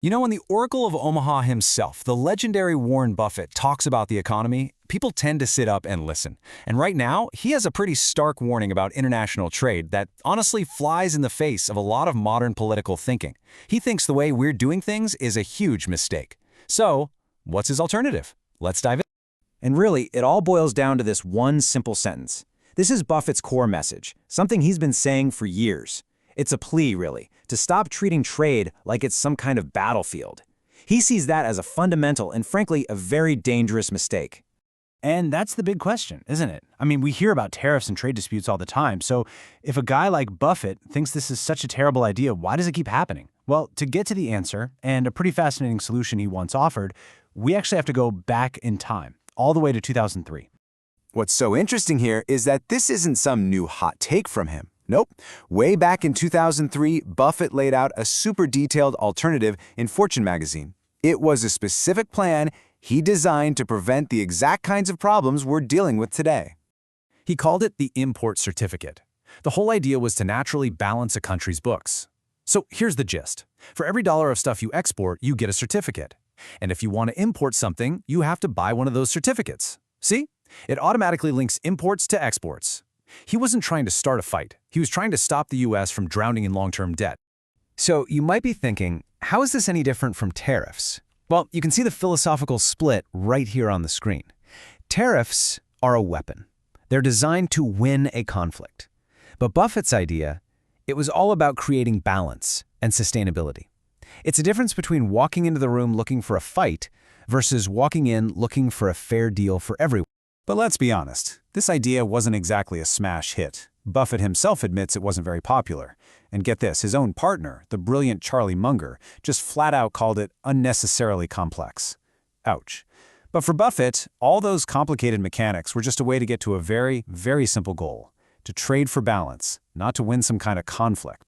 You know, when the Oracle of Omaha himself, the legendary Warren Buffett, talks about the economy, people tend to sit up and listen. And right now, he has a pretty stark warning about international trade that honestly flies in the face of a lot of modern political thinking. He thinks the way we're doing things is a huge mistake. So, what's his alternative? Let's dive in. And really, it all boils down to this one simple sentence. This is Buffett's core message, something he's been saying for years. It's a plea, really, to stop treating trade like it's some kind of battlefield. He sees that as a fundamental and, frankly, a very dangerous mistake. And that's the big question, isn't it? I mean, we hear about tariffs and trade disputes all the time, so if a guy like Buffett thinks this is such a terrible idea, why does it keep happening? Well, to get to the answer, and a pretty fascinating solution he once offered, we actually have to go back in time, all the way to 2003. What's so interesting here is that this isn't some new hot take from him. Nope. Way back in 2003, Buffett laid out a super detailed alternative in Fortune magazine. It was a specific plan he designed to prevent the exact kinds of problems we're dealing with today. He called it the import certificate. The whole idea was to naturally balance a country's books. So here's the gist. For every dollar of stuff you export, you get a certificate. And if you want to import something, you have to buy one of those certificates. See? It automatically links imports to exports. He wasn't trying to start a fight. He was trying to stop the U.S. from drowning in long-term debt. So you might be thinking, how is this any different from tariffs? Well, you can see the philosophical split right here on the screen. Tariffs are a weapon. They're designed to win a conflict. But Buffett's idea, it was all about creating balance and sustainability. It's a difference between walking into the room looking for a fight versus walking in looking for a fair deal for everyone. But let's be honest, this idea wasn't exactly a smash hit. Buffett himself admits it wasn't very popular. And get this, his own partner, the brilliant Charlie Munger, just flat out called it unnecessarily complex. Ouch. But for Buffett, all those complicated mechanics were just a way to get to a very, very simple goal: to trade for balance, not to win some kind of conflict.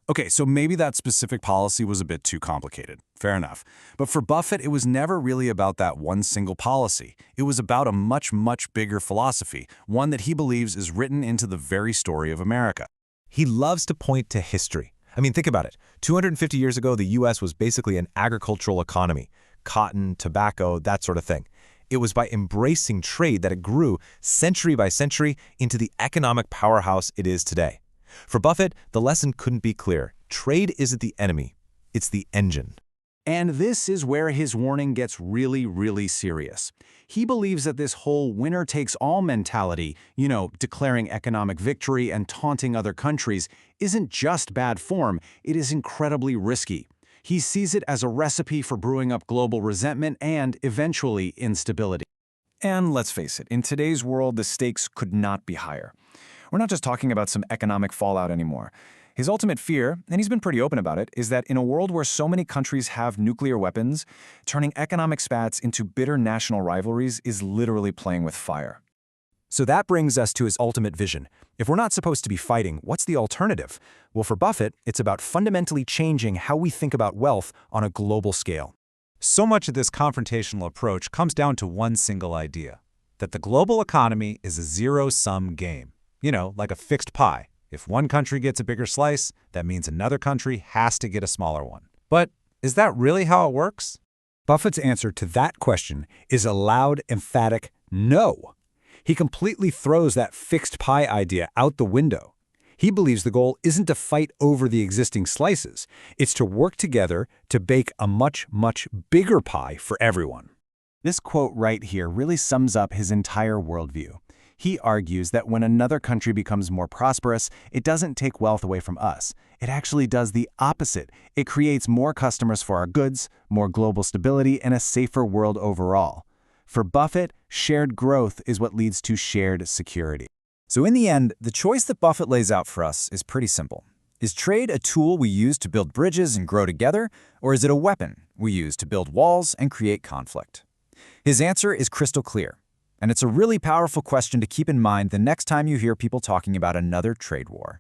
Okay, so maybe that specific policy was a bit too complicated. Fair enough. But for Buffett, it was never really about that one single policy. It was about a much, much bigger philosophy, one that he believes is written into the very story of America. He loves to point to history. I mean, think about it. 250 years ago, the U.S. was basically an agricultural economy. Cotton, tobacco, that sort of thing. It was by embracing trade that it grew, century by century, into the economic powerhouse it is today. For Buffett, the lesson couldn't be clearer. Trade isn't the enemy, it's the engine. And this is where his warning gets really, really serious. He believes that this whole winner-takes-all mentality, declaring economic victory and taunting other countries, isn't just bad form, it is incredibly risky. He sees it as a recipe for brewing up global resentment and, eventually, instability. And let's face it, in today's world, the stakes could not be higher. We're not just talking about some economic fallout anymore. His ultimate fear, and he's been pretty open about it, is that in a world where so many countries have nuclear weapons, turning economic spats into bitter national rivalries is literally playing with fire. So that brings us to his ultimate vision. If we're not supposed to be fighting, what's the alternative? Well, for Buffett, it's about fundamentally changing how we think about wealth on a global scale. So much of this confrontational approach comes down to one single idea: that the global economy is a zero-sum game. Like a fixed pie. If one country gets a bigger slice, that means another country has to get a smaller one. But is that really how it works? Buffett's answer to that question is a loud, emphatic no. He completely throws that fixed pie idea out the window. He believes the goal isn't to fight over the existing slices. It's to work together to bake a much, much bigger pie for everyone. This quote right here really sums up his entire worldview. He argues that when another country becomes more prosperous, it doesn't take wealth away from us. It actually does the opposite. It creates more customers for our goods, more global stability, and a safer world overall. For Buffett, shared growth is what leads to shared security. So in the end, the choice that Buffett lays out for us is pretty simple. Is trade a tool we use to build bridges and grow together, or is it a weapon we use to build walls and create conflict? His answer is crystal clear. And it's a really powerful question to keep in mind the next time you hear people talking about another trade war.